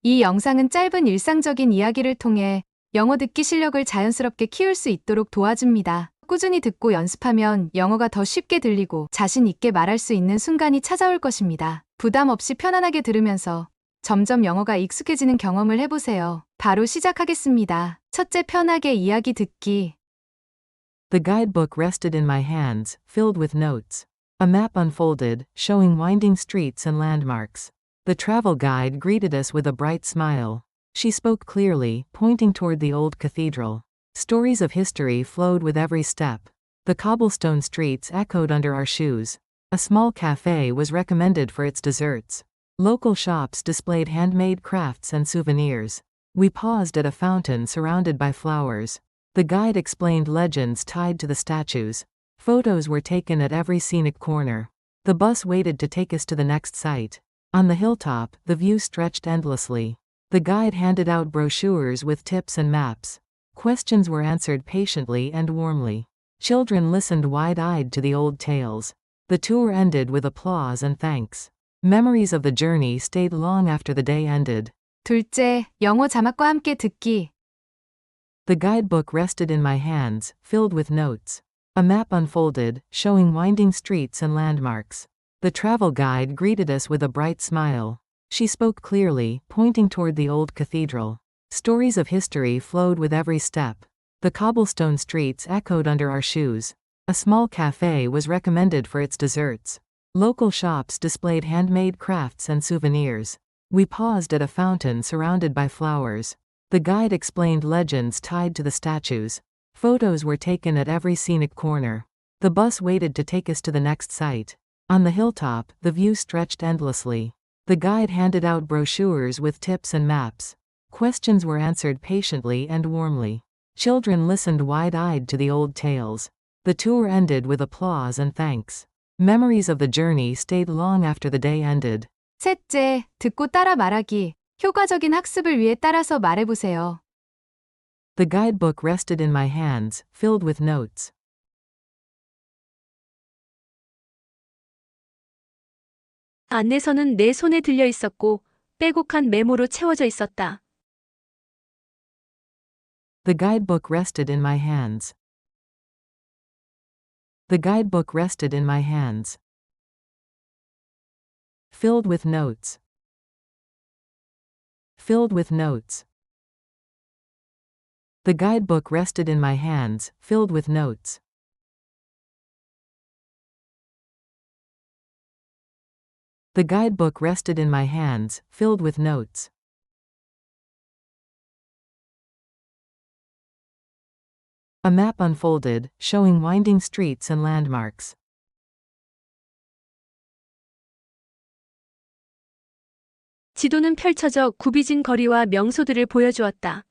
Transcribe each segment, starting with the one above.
이 영상은 짧은 일상적인 이야기를 통해 영어 듣기 실력을 자연스럽게 키울 수 있도록 도와줍니다. 꾸준히 듣고 연습하면 영어가 더 쉽게 들리고 자신 있게 말할 수 있는 순간이 찾아올 것입니다. 부담 없이 편안하게 들으면서 점점 영어가 익숙해지는 경험을 해보세요. 바로 시작하겠습니다. 첫째, 편하게 이야기 듣기. The guidebook rested in my hands, filled with notes. A map unfolded, showing winding streets and landmarks. The travel guide greeted us with a bright smile. She spoke clearly, pointing toward the old cathedral. Stories of history flowed with every step. The cobblestone streets echoed under our shoes. A small cafe was recommended for its desserts. Local shops displayed handmade crafts and souvenirs. We paused at a fountain surrounded by flowers. The guide explained legends tied to the statues. Photos were taken at every scenic corner. The bus waited to take us to the next site. On the hilltop, the view stretched endlessly. The guide handed out brochures with tips and maps. Questions were answered patiently and warmly. Children listened wide-eyed to the old tales. The tour ended with applause and thanks. Memories of the journey stayed long after the day ended. 둘째, 영어 자막과 함께 듣기. The guidebook rested in my hands, filled with notes. A map unfolded, showing winding streets and landmarks. The travel guide greeted us with a bright smile. She spoke clearly, pointing toward the old cathedral. Stories of history flowed with every step. The cobblestone streets echoed under our shoes. A small cafe was recommended for its desserts. Local shops displayed handmade crafts and souvenirs. We paused at a fountain surrounded by flowers. The guide explained legends tied to the statues. Photos were taken at every scenic corner. The bus waited to take us to the next site. On the hilltop, the view stretched endlessly. The guide handed out brochures with tips and maps. Questions were answered patiently and warmly. Children listened wide-eyed to the old tales. The tour ended with applause and thanks. Memories of the journey stayed long after the day ended. 셋째, 듣고 따라 말하기. 효과적인 학습을 위해 따라서 말해보세요. The guidebook rested in my hands, filled with notes. 안내서는 내 손에 들려 있었고 빼곡한 메모로 채워져 있었다. The guidebook rested in my hands. The guidebook rested in my hands. Filled with notes. Filled with notes. The guidebook rested in my hands, filled with notes. The guidebook rested in my hands, filled with notes. A map unfolded, showing winding streets and landmarks. 지도는 펼쳐져 굽이진 거리와 명소들을 보여주었다.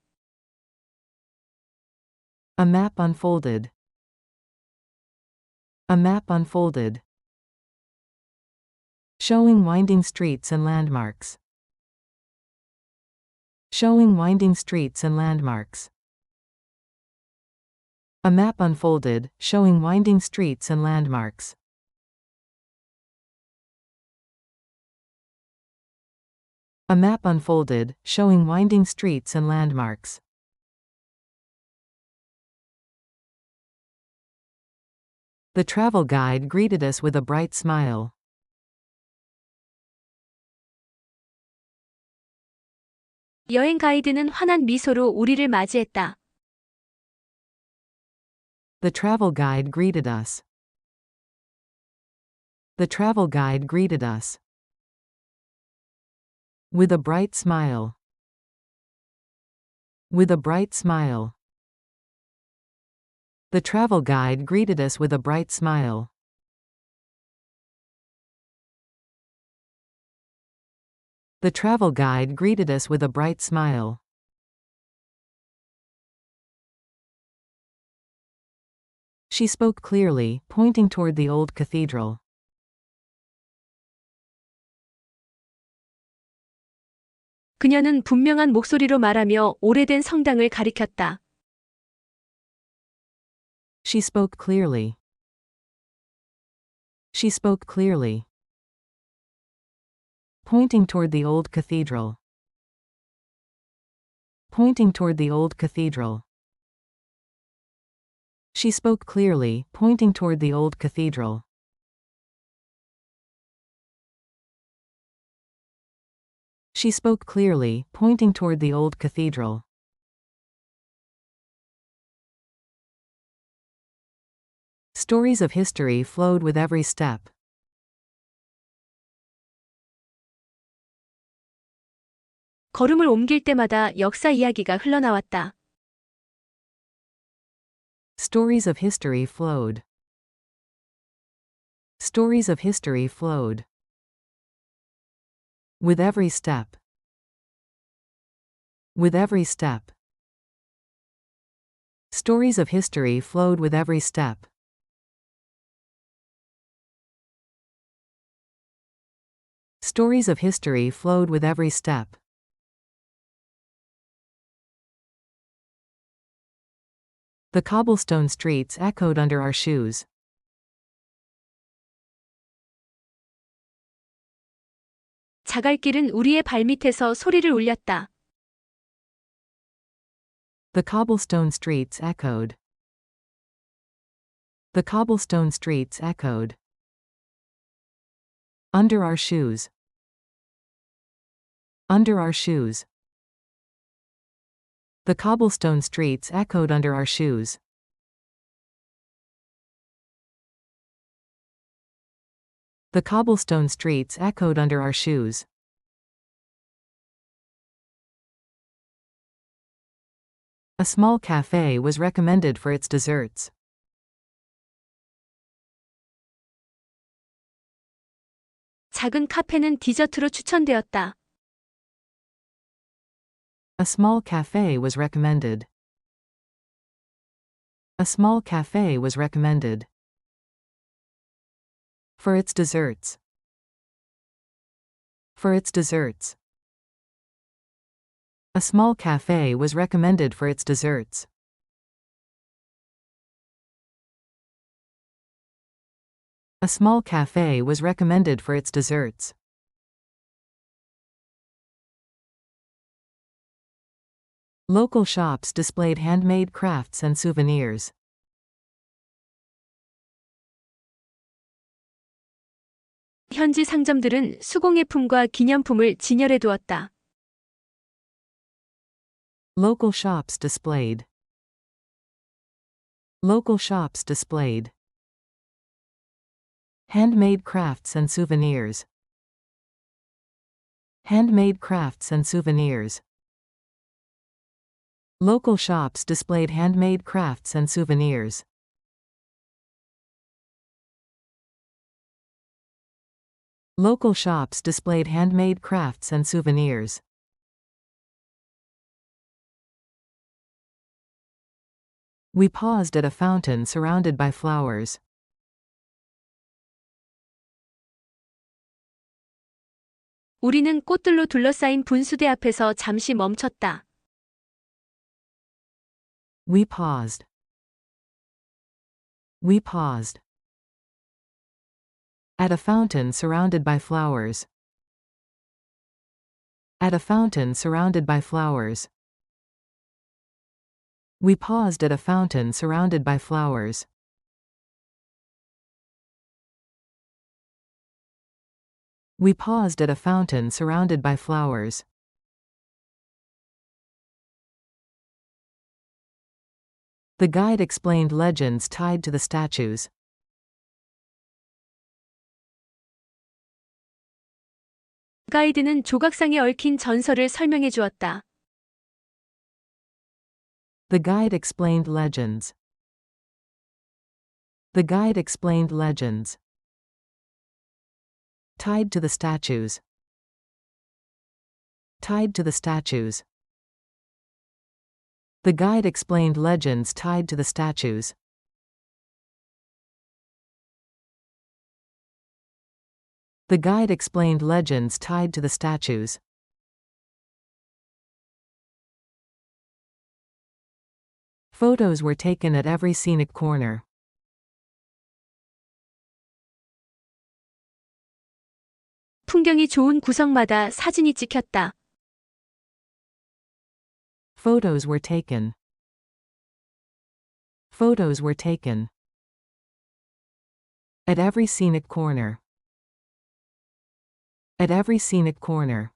A map unfolded. A map unfolded. Showing winding streets and landmarks. Showing winding streets and landmarks. A map unfolded, showing winding streets and landmarks. A map unfolded, showing winding streets and landmarks. The travel guide greeted us with a bright smile. 여행 가이드는 환한 미소로 우리를 맞이했다. The travel guide greeted us. The travel guide greeted us with a bright smile. With a bright smile. The travel guide greeted us with a bright smile. The travel guide greeted us with a bright smile. She spoke clearly, pointing toward the old cathedral. 그녀는 분명한 목소리로 말하며 오래된 성당을 가리켰다. She spoke clearly. She spoke clearly. Pointing toward the old cathedral. pointing toward the old cathedral. She spoke clearly, pointing toward the old cathedral. She spoke clearly, pointing toward the old cathedral. Stories of history flowed with every step. 걸음을 옮길 때마다 역사 이야기가 흘러나왔다. Stories of history flowed. Stories of history flowed. With every step. With every step. Stories of history flowed with every step. Stories of history flowed with every step. The cobblestone streets echoed under our shoes. 자갈길은 우리의 발밑에서 소리를 울렸다. The cobblestone streets echoed. The cobblestone streets echoed. Under our shoes. Under our shoes. The cobblestone streets echoed under our shoes. The cobblestone streets echoed under our shoes. A small cafe was recommended for its desserts. 작은 카페는 디저트로 추천되었다. A small cafe was recommended. A small cafe was recommended. For its desserts. For its desserts. A small cafe was recommended for its desserts. A small cafe was recommended for its desserts. Local shops displayed handmade crafts and souvenirs. 현지 상점들은 수공예품과 기념품을 진열해 두었다. Local shops displayed. Local shops displayed. Handmade crafts and souvenirs. Handmade crafts and souvenirs. Local shops displayed handmade crafts and souvenirs. Local shops displayed handmade crafts and souvenirs. We paused at a fountain surrounded by flowers. 우리는 꽃들로 둘러싸인 분수대 앞에서 잠시 멈췄다. We paused. We paused. At a fountain surrounded by flowers. At a fountain surrounded by flowers. We paused at a fountain surrounded by flowers. We paused at a fountain surrounded by flowers. The guide explained legends tied to the statues. 가이드는 조각상에 얽힌 전설을 설명해 주었다. The guide explained legends. The guide explained legends. Tied to the statues. Tied to the statues. The guide explained legends tied to the statues. The guide explained legends tied to the statues. Photos were taken at every scenic corner. 풍경이 좋은 구석마다 사진이 찍혔다. Photos were taken. Photos were taken. At every scenic corner. At every scenic corner.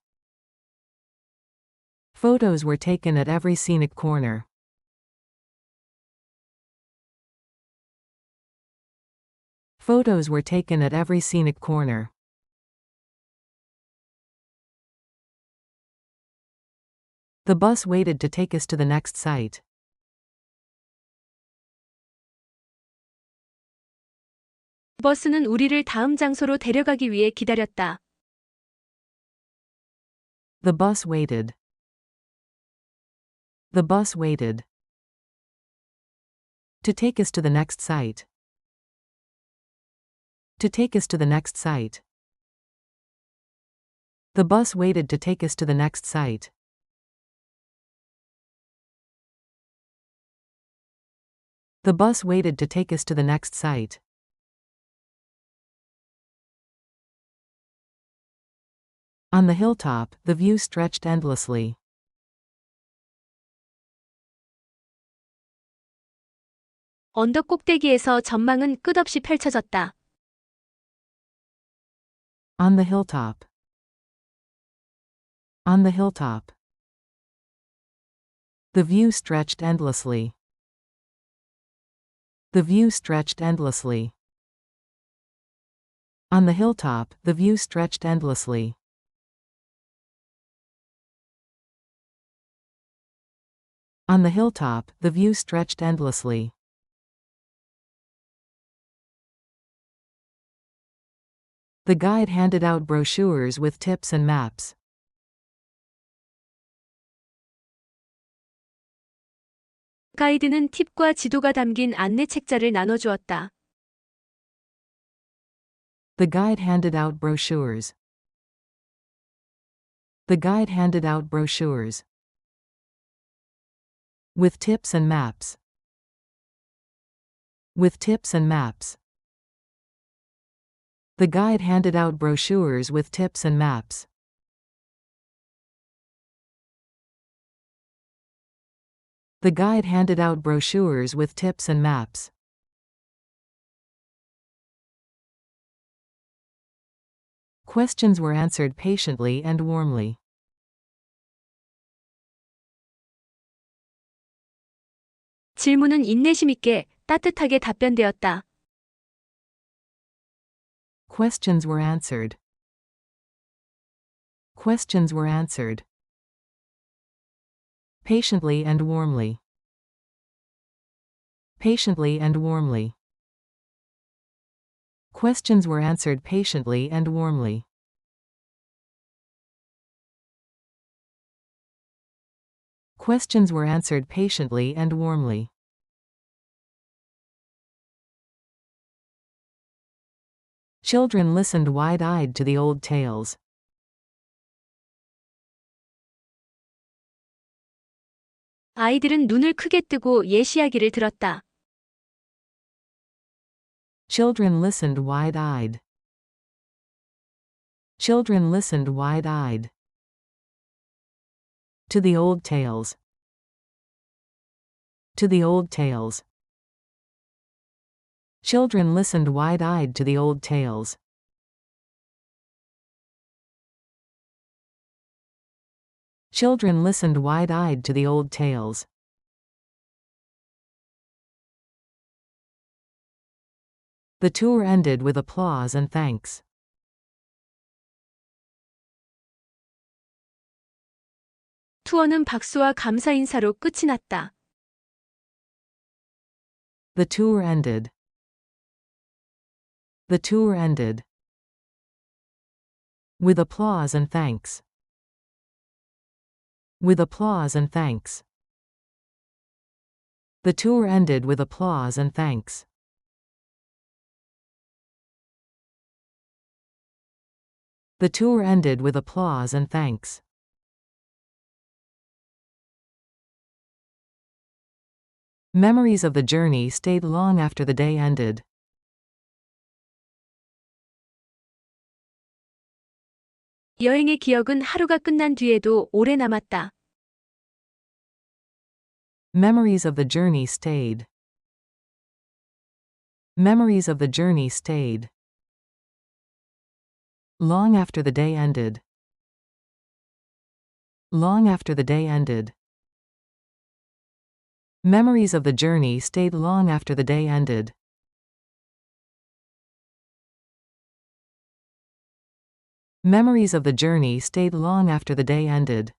Photos were taken at every scenic corner. Photos were taken at every scenic corner. The bus waited to take us to the next site. 버스는 우리를 다음 장소로 데려가기 위해 기다렸다. The bus waited. The bus waited. To take us to the next site. To take us to the next site. The bus waited to take us to the next site. The bus waited to take us to the next site. On the hilltop, the view stretched endlessly. 언덕 꼭대기에서 전망은 끝없이 펼쳐졌다. On the hilltop. On the hilltop. The view stretched endlessly. The view stretched endlessly. On the hilltop, the view stretched endlessly. On the hilltop, the view stretched endlessly. The guide handed out brochures with tips and maps. 가이드는 팁과 지도가 담긴 안내 책자를 나눠주었다. The guide handed out brochures. The guide handed out brochures. With tips and maps. With tips and maps. The guide handed out brochures with tips and maps. The guide handed out brochures with tips and maps. Questions were answered patiently and warmly. 질문은 인내심 있게 따뜻하게 답변되었다. Questions were answered. Questions were answered. Patiently and warmly. Patiently and warmly. Questions were answered patiently and warmly. Questions were answered patiently and warmly. Children listened wide-eyed to the old tales. 아이들은 눈을 크게 뜨고 옛 이야기를 들었다. Children listened wide-eyed. Children listened wide-eyed. To the old tales. To the old tales. Children listened wide-eyed to the old tales. Children listened wide-eyed to the old tales. The tour ended with applause and thanks. 투어는 박수와 감사 인사로 끝이 났다. The tour ended. The tour ended. With applause and thanks. With applause and thanks. The tour ended with applause and thanks. The tour ended with applause and thanks. Memories of the journey stayed long after the day ended. 여행의 기억은 하루가 끝난 뒤에도 오래 남았다. Memories of the journey stayed. Memories of the journey stayed. Long after the day ended. Long after the day ended. Memories of the journey stayed long after the day ended. Memories of the journey stayed long after the day ended.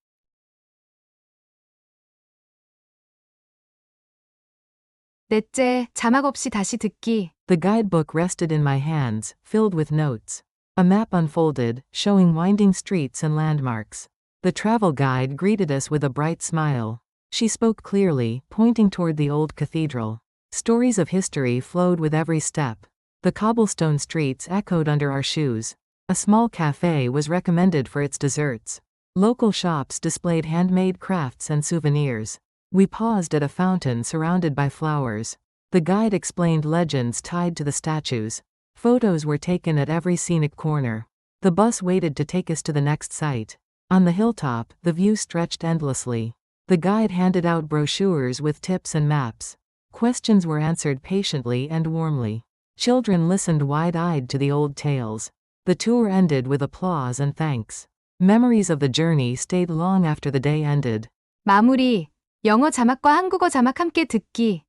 넷째, 자막 없이 다시 듣기. The guidebook rested in my hands, filled with notes. A map unfolded, showing winding streets and landmarks. The travel guide greeted us with a bright smile. She spoke clearly, pointing toward the old cathedral. Stories of history flowed with every step. The cobblestone streets echoed under our shoes. A small cafe was recommended for its desserts. Local shops displayed handmade crafts and souvenirs. We paused at a fountain surrounded by flowers. The guide explained legends tied to the statues. Photos were taken at every scenic corner. The bus waited to take us to the next site. On the hilltop, the view stretched endlessly. The guide handed out brochures with tips and maps. Questions were answered patiently and warmly. Children listened wide-eyed to the old tales. The tour ended with applause and thanks. Memories of the journey stayed long after the day ended. 마무리. 영어 자막과 한국어 자막 함께 듣기.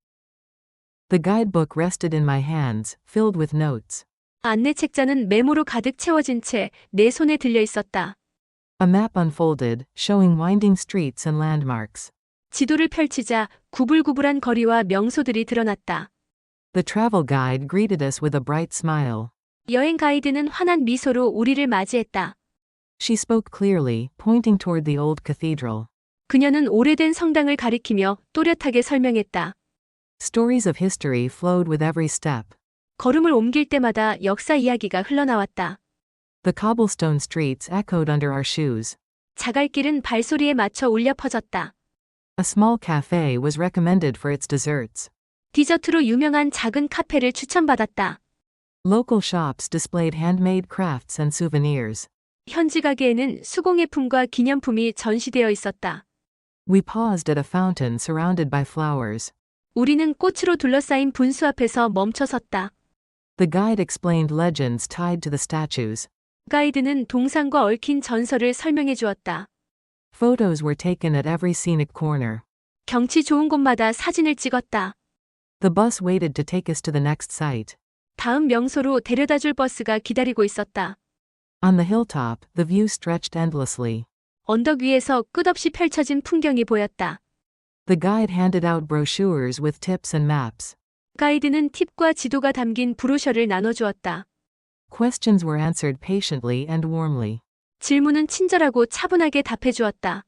The guidebook rested in my hands, filled with notes. 안내 책자는 메모로 가득 채워진 채 내 손에 들려 있었다. A map unfolded, showing winding streets and landmarks. 지도를 펼치자 구불구불한 거리와 명소들이 드러났다. The travel guide greeted us with a bright smile. 여행 가이드는 환한 미소로 우리를 맞이했다. She spoke clearly, pointing toward the old cathedral. 그녀는 오래된 성당을 가리키며 또렷하게 설명했다. Stories of history flowed with every step. 걸음을 옮길 때마다 역사 이야기가 흘러나왔다. The cobblestone streets echoed under our shoes. 자갈길은 발소리에 맞춰 울려 퍼졌다. A small cafe was recommended for its desserts. 디저트로 유명한 작은 카페를 추천받았다. Local shops displayed handmade crafts and souvenirs. 현지 가게에는 수공예품과 기념품이 전시되어 있었다. We paused at a fountain surrounded by flowers. 우리는 꽃으로 둘러싸인 분수 앞에서 멈춰섰다. The guide explained legends tied to the statues. 가이드는 동상과 얽힌 전설을 설명해 주었다. Photos were taken at every scenic corner. 경치 좋은 곳마다 사진을 찍었다. The bus waited to take us to the next site. 다음 명소로 데려다줄 버스가 기다리고 있었다. On the hilltop, the view stretched endlessly. 언덕 위에서 끝없이 펼쳐진 풍경이 보였다. The guide handed out brochures with tips and maps. 가이드는 팁과 지도가 담긴 브로셔를 나눠주었다. Questions were answered patiently and warmly. 질문은 친절하고 차분하게 답해주었다.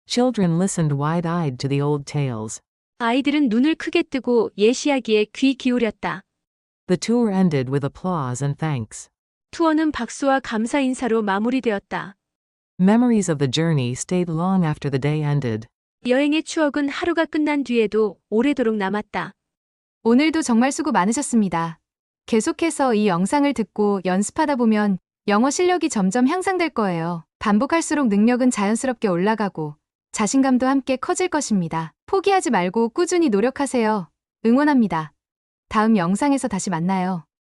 Children listened wide-eyed to the old tales. 아이들은 눈을 크게 뜨고 옛 이야기에 귀 기울였다. The tour ended with applause and thanks. 투어는 박수와 감사 인사로 마무리되었다. Memories of the journey stayed long after the day ended. 여행의 추억은 하루가 끝난 뒤에도 오래도록 남았다. 오늘도 정말 수고 많으셨습니다. 계속해서 이 영상을 듣고 연습하다 보면 영어 실력이 점점 향상될 거예요. 반복할수록 능력은 자연스럽게 올라가고 자신감도 함께 커질 것입니다. 포기하지 말고 꾸준히 노력하세요. 응원합니다. 다음 영상에서 다시 만나요.